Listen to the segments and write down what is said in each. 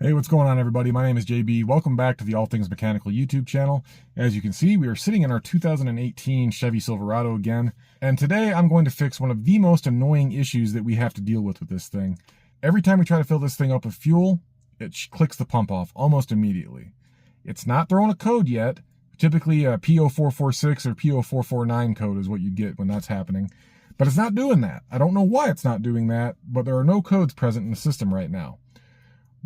Hey, what's going on, everybody? My name is JB. Welcome back to the All Things Mechanical YouTube channel. As you can see, we are sitting in our 2018 Chevy Silverado again, and today I'm going to fix one of the most annoying issues that we have to deal with this thing. Every time we try to fill this thing up with fuel, it clicks the pump off almost immediately. It's not throwing a code yet. Typically a P0446 or P0449 code is what you get when that's happening, but it's not doing that. I don't know why it's not doing that, but there are no codes present in the system right now.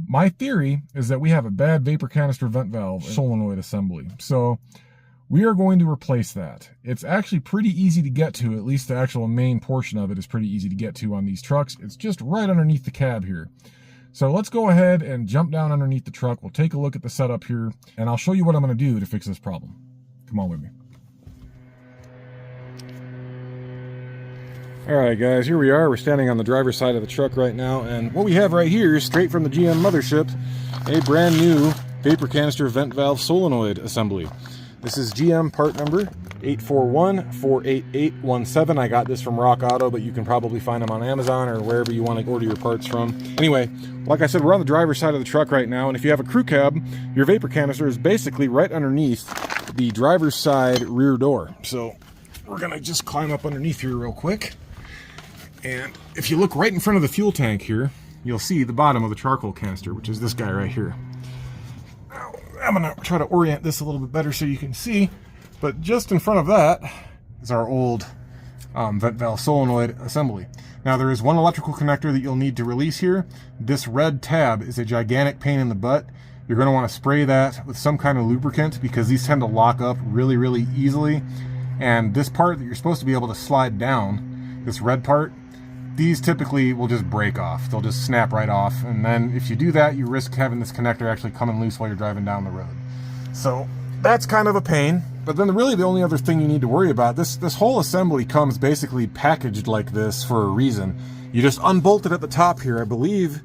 My theory is that we have a bad vapor canister vent valve solenoid assembly. So we are going to replace that. It's actually pretty easy to get to, at least the actual main portion of it is pretty easy to get to on these trucks. It's just right underneath the cab here. So let's go ahead and jump down underneath the truck. We'll take a look at the setup here, and I'll show you what I'm going to do to fix this problem. Come on with me. Alright guys, here we are. We're standing on the driver's side of the truck right now, and what we have right here is straight from the GM mothership, a brand new vapor canister vent valve solenoid assembly. This is GM part number 841-48817. I got this from Rock Auto, but you can probably find them on Amazon or wherever you want to order your parts from. Anyway, like I said, we're on the driver's side of the truck right now, and if you have a crew cab, your vapor canister is basically right underneath the driver's side rear door. So we're going to just climb up underneath here real quick. And if you look right in front of the fuel tank here, you'll see the bottom of the charcoal canister, which is this guy right here. Now, I'm going to try to orient this a little bit better so you can see, but just in front of that is our old vent valve solenoid assembly. Now, there is one electrical connector that you'll need to release here. This red tab is a gigantic pain in the butt. You're going to want to spray that with some kind of lubricant because these tend to lock up really, really easily. And this part that you're supposed to be able to slide down, this red part, these typically will just break off. They'll just snap right off. And then if you do that, you risk having this connector actually coming loose while you're driving down the road. So that's kind of a pain. But then really the only other thing you need to worry about, this whole assembly comes basically packaged like this for a reason. You just unbolt it at the top here. I believe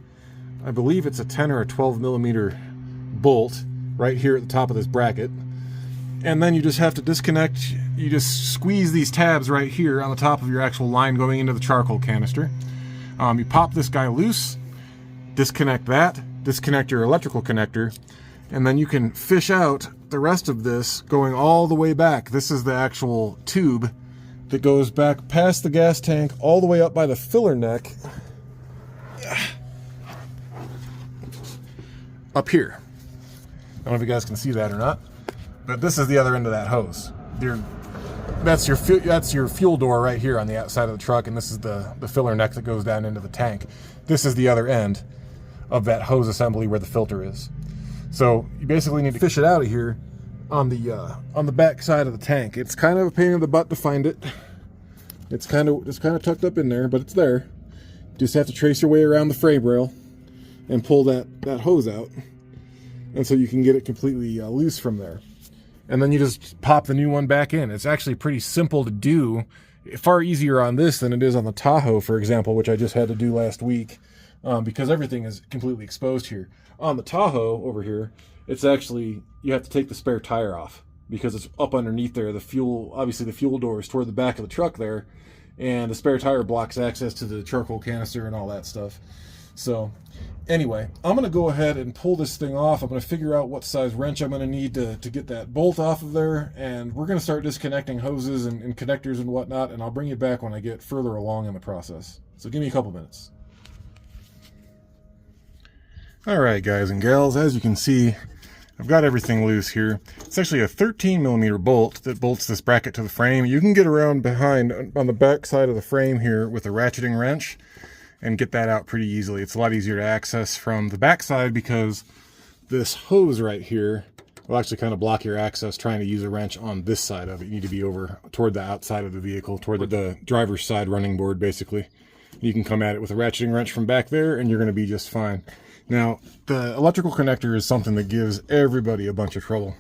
it's a 10 or a 12 millimeter bolt right here at the top of this bracket. And then you just have to disconnect. You just squeeze these tabs right here on the top of your actual line going into the charcoal canister. You pop this guy loose, disconnect that, disconnect your electrical connector, and then you can fish out the rest of this going all the way back. This is the actual tube that goes back past the gas tank all the way up by the filler neck up here. I don't know if you guys can see that or not, but this is the other end of that hose. That's your fuel door right here on the outside of the truck, and this is the filler neck that goes down into the tank. This is the other end of that hose assembly where the filter is. So you basically need to fish it out of here on the back side of the tank. It's kind of a pain in the butt to find it. It's kind of tucked up in there, but it's there. You just have to trace your way around the frame rail and pull that hose out, and so you can get it completely loose from there. And then you just pop the new one back in. It's actually pretty simple to do. Far easier on this than it is on the Tahoe, for example, which I just had to do last week because everything is completely exposed here. On the Tahoe over here, it's actually, you have to take the spare tire off because it's up underneath there. Obviously the fuel door is toward the back of the truck there, and the spare tire blocks access to the charcoal canister and all that stuff. So anyway, I'm going to go ahead and pull this thing off. I'm going to figure out what size wrench I'm going to need to get that bolt off of there, and we're going to start disconnecting hoses and connectors and whatnot, and I'll bring you back when I get further along in the process. So give me a couple minutes. Alright guys and gals, as you can see, I've got everything loose here. It's actually a 13 millimeter bolt that bolts this bracket to the frame. You can get around behind on the back side of the frame here with a ratcheting wrench and get that out pretty easily. It's a lot easier to access from the back side because this hose right here will actually kind of block your access trying to use a wrench on this side of it. You need to be over toward the outside of the vehicle, toward the driver's side running board basically. You can come at it with a ratcheting wrench from back there and you're going to be just fine. Now, the electrical connector is something that gives everybody a bunch of trouble.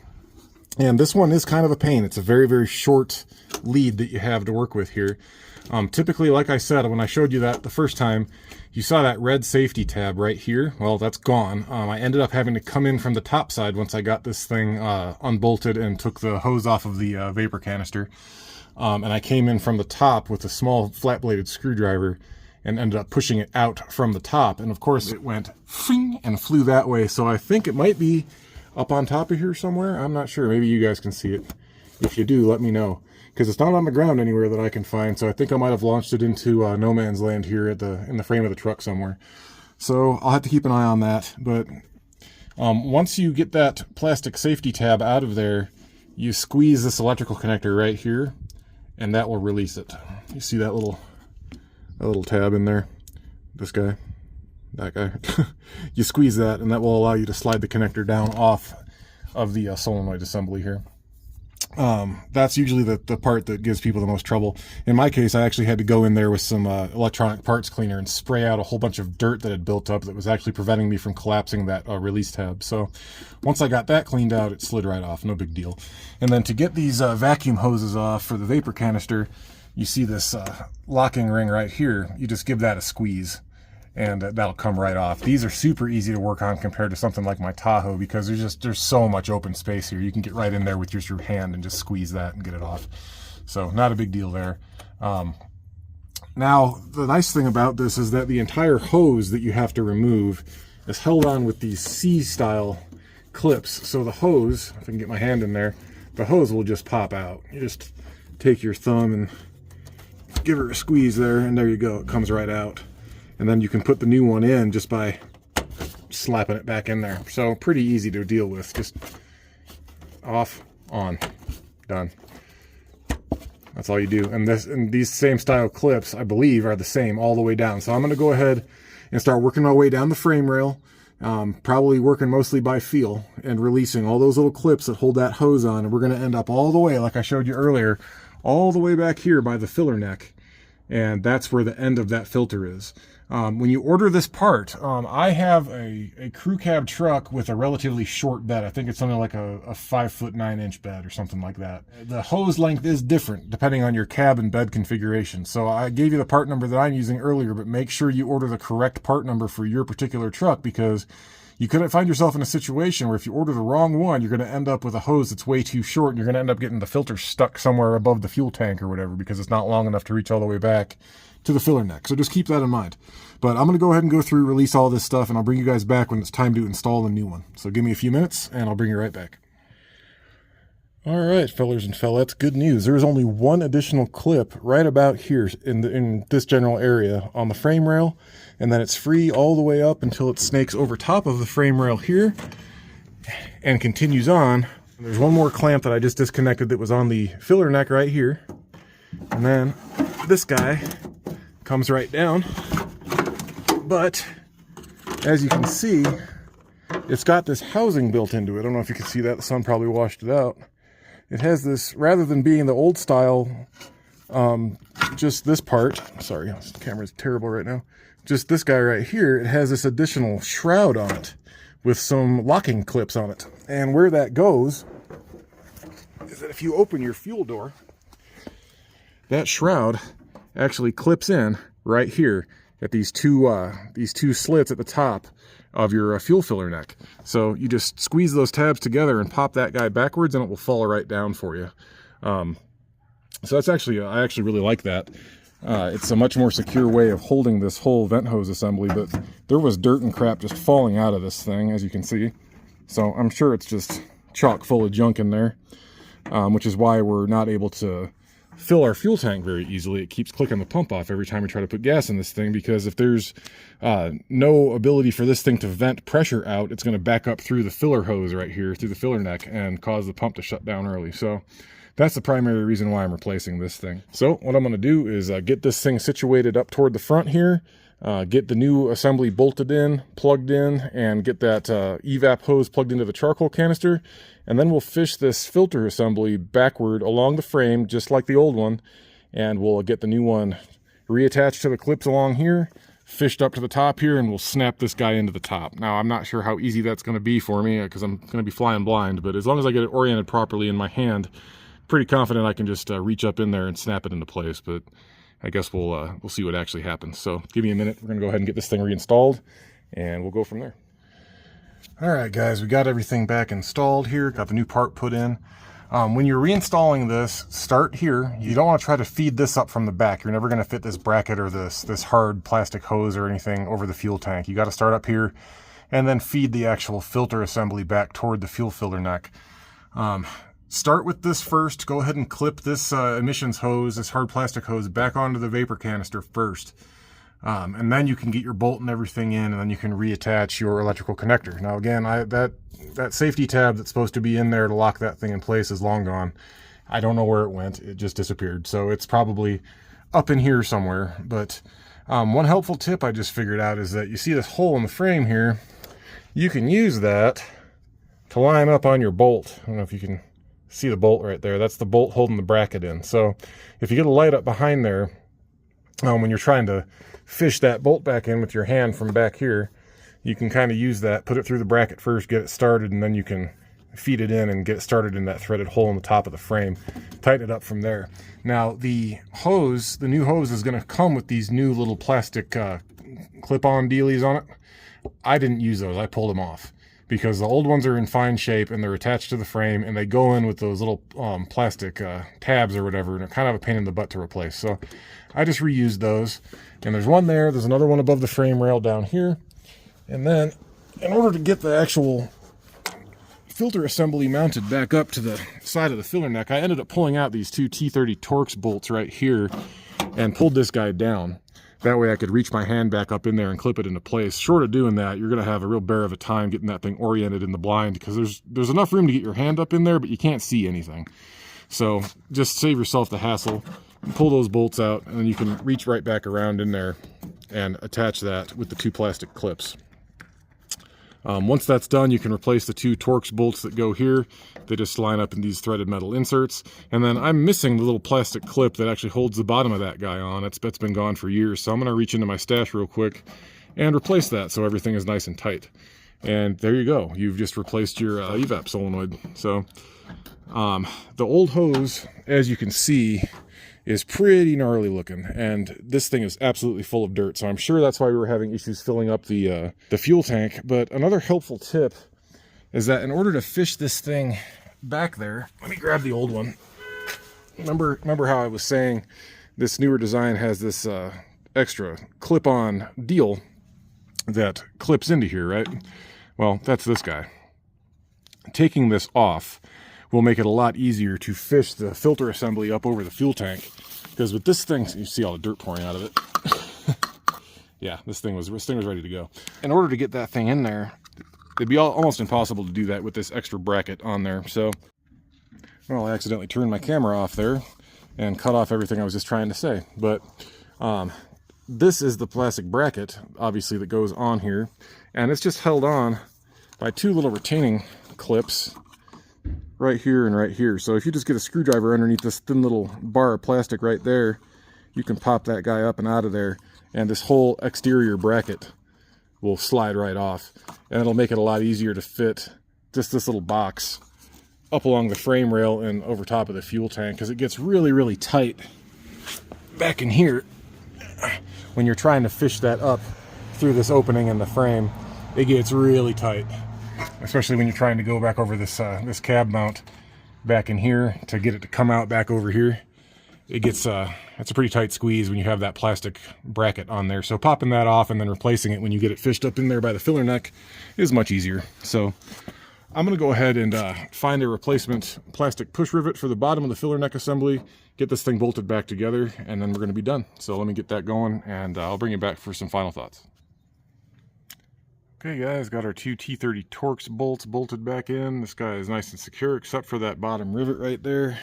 And this one is kind of a pain. It's a very, very short lead that you have to work with here. Typically, like I said, when I showed you that the first time, you saw that red safety tab right here. Well, that's gone. I ended up having to come in from the top side once I got this thing unbolted and took the hose off of the vapor canister. And I came in from the top with a small flat-bladed screwdriver and ended up pushing it out from the top. And of course it went fing and flew that way. So I think it might be up on top of here somewhere. I'm not sure. Maybe you guys can see it. If you do, let me know, because it's not on the ground anywhere that I can find. So I think I might have launched it into no man's land here at in the frame of the truck somewhere. So I'll have to keep an eye on that. But once you get that plastic safety tab out of there, you squeeze this electrical connector right here, and that will release it. You see that little tab in there? This guy, that guy. You squeeze that, and that will allow you to slide the connector down off of the solenoid assembly here. That's usually the part that gives people the most trouble. In my case, I actually had to go in there with some electronic parts cleaner and spray out a whole bunch of dirt that had built up that was actually preventing me from collapsing that release tab. So once I got that cleaned out, it slid right off, no big deal. And then to get these vacuum hoses off for the vapor canister, you see this locking ring right here. You just give that a squeeze, and that'll come right off. These are super easy to work on compared to something like my Tahoe, because there's so much open space here. You can get right in there with just your hand and just squeeze that and get it off. So not a big deal there. Now, the nice thing about this is that the entire hose that you have to remove is held on with these C-style clips. So the hose, if I can get my hand in there, the hose will just pop out. You just take your thumb and give her a squeeze there, and there you go. It comes right out. And then you can put the new one in just by slapping it back in there. So pretty easy to deal with. Just off, on, done. That's all you do. And these same style clips, I believe, are the same all the way down. So I'm going to go ahead and start working my way down the frame rail. Probably working mostly by feel and releasing all those little clips that hold that hose on. And we're going to end up all the way, like I showed you earlier, all the way back here by the filler neck. And that's where the end of that filter is. When you order this part, I have a crew cab truck with a relatively short bed. I think it's something like a 5'9" bed or something like that. The hose length is different depending on your cab and bed configuration. So I gave you the part number that I'm using earlier, but make sure you order the correct part number for your particular truck, because you could find yourself in a situation where if you order the wrong one, you're going to end up with a hose that's way too short, and you're going to end up getting the filter stuck somewhere above the fuel tank or whatever, because it's not long enough to reach all the way back to the filler neck. So just keep that in mind. But I'm going to go ahead and go through, release all this stuff, and I'll bring you guys back when it's time to install the new one. So give me a few minutes, and I'll bring you right back. All right, fellers and fellettes, good news. There is only one additional clip right about here in this general area on the frame rail, and then it's free all the way up until it snakes over top of the frame rail here and continues on. There's one more clamp that I just disconnected that was on the filler neck right here, and then this guy comes right down. But as you can see, it's got this housing built into it. I don't know if you can see that. The sun probably washed it out. It has this, rather than being the old style, just this part. Sorry, the camera's terrible right now. Just this guy right here, it has this additional shroud on it with some locking clips on it. And where that goes is that if you open your fuel door, that shroud actually clips in right here at these two slits at the top of your fuel filler neck. So you just squeeze those tabs together and pop that guy backwards, and it will fall right down for you. So that's actually, I actually really like that. It's a much more secure way of holding this whole vent hose assembly, but there was dirt and crap just falling out of this thing, as you can see. So I'm sure it's just chock full of junk in there, which is why we're not able to fill our fuel tank very easily. It keeps clicking the pump off every time we try to put gas in this thing, because if there's no ability for this thing to vent pressure out, it's going to back up through the filler hose right here, through the filler neck, and cause the pump to shut down early. So that's the primary reason why I'm replacing this thing. So what I'm going to do is get this thing situated up toward the front here, get the new assembly bolted in, plugged in, and get that Evap hose plugged into the charcoal canister. And then we'll fish this filter assembly backward along the frame, just like the old one, and we'll get the new one reattached to the clips along here, fished up to the top here, and we'll snap this guy into the top. Now, I'm not sure how easy that's going to be for me, because I'm going to be flying blind, but as long as I get it oriented properly in my hand, pretty confident I can just reach up in there and snap it into place. But I guess we'll see what actually happens. So give me a minute. We're going to go ahead and get this thing reinstalled, and we'll go from there. All right, guys, we got everything back installed here. Got the new part put in. When you're reinstalling this, start here. You don't want to try to feed this up from the back. You're never going to fit this bracket or this hard plastic hose or anything over the fuel tank. You got to start up here and then feed the actual filter assembly back toward the fuel filler neck. Start with this first. Go ahead and clip this emissions hose, this hard plastic hose, back onto the vapor canister first. And then you can get your bolt and everything in, and then you can reattach your electrical connector. Now again, that safety tab that's supposed to be in there to lock that thing in place is long gone. I don't know where it went. It just disappeared. So it's probably up in here somewhere. But one helpful tip I just figured out is that you see this hole in the frame here. You can use that to line up on your bolt. I don't know if you can see the bolt right there. That's the bolt holding the bracket in. So if you get a light up behind there, when you're trying to fish that bolt back in with your hand from back here, you can kind of use that, put it through the bracket first, get it started, and then you can feed it in and get it started in that threaded hole in the top of the frame. Tighten it up from there. Now the hose, the new hose is going to come with these new little plastic clip-on dealies on it. I didn't use those. I pulled them off because the old ones are in fine shape and they're attached to the frame, and they go in with those little plastic tabs or whatever, and they're kind of a pain in the butt to replace. So I just reused those. And there's one there. There's another one above the frame rail down here. And then in order to get the actual filter assembly mounted back up to the side of the filler neck, I ended up pulling out these two T30 Torx bolts right here and pulled this guy down. That way I could reach my hand back up in there and clip it into place. Short of doing that, you're going to have a real bear of a time getting that thing oriented in the blind, because there's enough room to get your hand up in there, but you can't see anything. So just save yourself the hassle. Pull those bolts out, and then you can reach right back around in there and attach that with the two plastic clips. Once that's done, you can replace the two Torx bolts that go here. They just line up in these threaded metal inserts. And then I'm missing the little plastic clip that actually holds the bottom of that guy on. It's been gone for years, so I'm going to reach into my stash real quick and replace that so everything is nice and tight. And there you go. You've just replaced your Evap solenoid. So the old hose, as you can see, is pretty gnarly looking, and this thing is absolutely full of dirt, so I'm sure that's why we were having issues filling up the fuel tank. But another helpful tip is that in order to fish this thing back there, let me grab the old one. Remember how I was saying this newer design has this extra clip-on deal that clips into here, right? Well, that's this guy. Taking this off will make it a lot easier to fish the filter assembly up over the fuel tank, because with this thing, you see all the dirt pouring out of it. Yeah, this thing was ready to go. In order to get that thing in there, it'd be almost impossible to do that with this extra bracket on there. So, well, I accidentally turned my camera off there and cut off everything I was just trying to say. But this is the plastic bracket, obviously, that goes on here, and it's just held on by two little retaining clips right here and right here. So if you just get a screwdriver underneath this thin little bar of plastic right there, you can pop that guy up and out of there, and this whole exterior bracket will slide right off, and it'll make it a lot easier to fit just this little box up along the frame rail and over top of the fuel tank, because it gets really, really tight back in here when you're trying to fish that up through this opening in the frame. It gets really tight, especially when you're trying to go back over this this cab mount back in here to get it to come out back over here. It gets it's a pretty tight squeeze when you have that plastic bracket on there. So popping that off and then replacing it when you get it fished up in there by the filler neck is much easier. So I'm going to go ahead and find a replacement plastic push rivet for the bottom of the filler neck assembly, get this thing bolted back together, and then we're going to be done. So let me get that going, and I'll bring you back for some final thoughts. Okay guys, got our two T30 Torx bolts bolted back in. This guy is nice and secure except for that bottom rivet right there.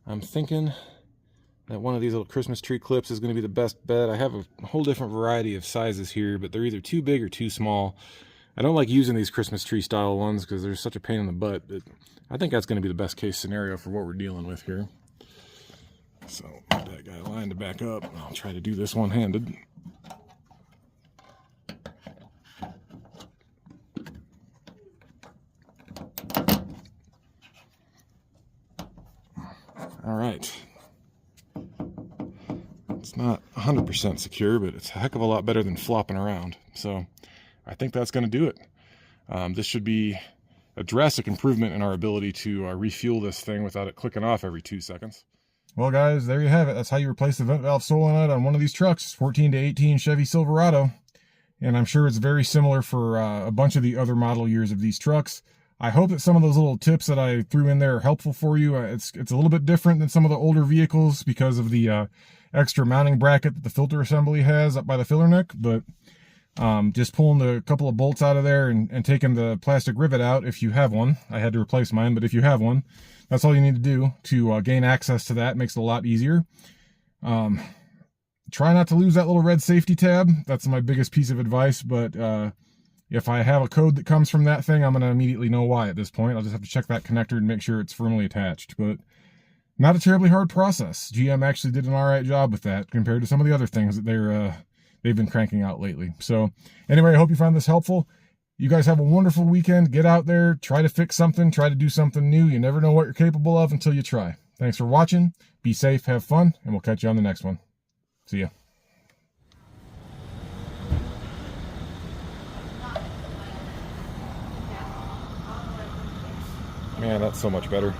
I'm thinking that one of these little Christmas tree clips is going to be the best bet. I have a whole different variety of sizes here, but they're either too big or too small. I don't like using these Christmas tree style ones because they're such a pain in the butt, but I think that's going to be the best case scenario for what we're dealing with here. So get that guy lined back up. I'll try to do this one-handed. All right. It's not 100% secure, but it's a heck of a lot better than flopping around. So I think that's going to do it. This should be a drastic improvement in our ability to refuel this thing without it clicking off every 2 seconds. Well, guys, there you have it. That's how you replace the vent valve solenoid on one of these trucks, 14 to 18 Chevy Silverado. And I'm sure it's very similar for a bunch of the other model years of these trucks. I hope that some of those little tips that I threw in there are helpful for you. It's a little bit different than some of the older vehicles because of the extra mounting bracket that the filter assembly has up by the filler neck, but just pulling a couple of bolts out of there and taking the plastic rivet out if you have one. I had to replace mine, but if you have one, that's all you need to do to gain access to that. It makes it a lot easier. Try not to lose that little red safety tab. That's my biggest piece of advice, but if I have a code that comes from that thing, I'm going to immediately know why at this point. I'll just have to check that connector and make sure it's firmly attached, but not a terribly hard process. GM actually did an all right job with that compared to some of the other things that they've been cranking out lately. So anyway, I hope you found this helpful. You guys have a wonderful weekend. Get out there, try to fix something, try to do something new. You never know what you're capable of until you try. Thanks for watching. Be safe, have fun, and we'll catch you on the next one. See ya. Man, that's so much better.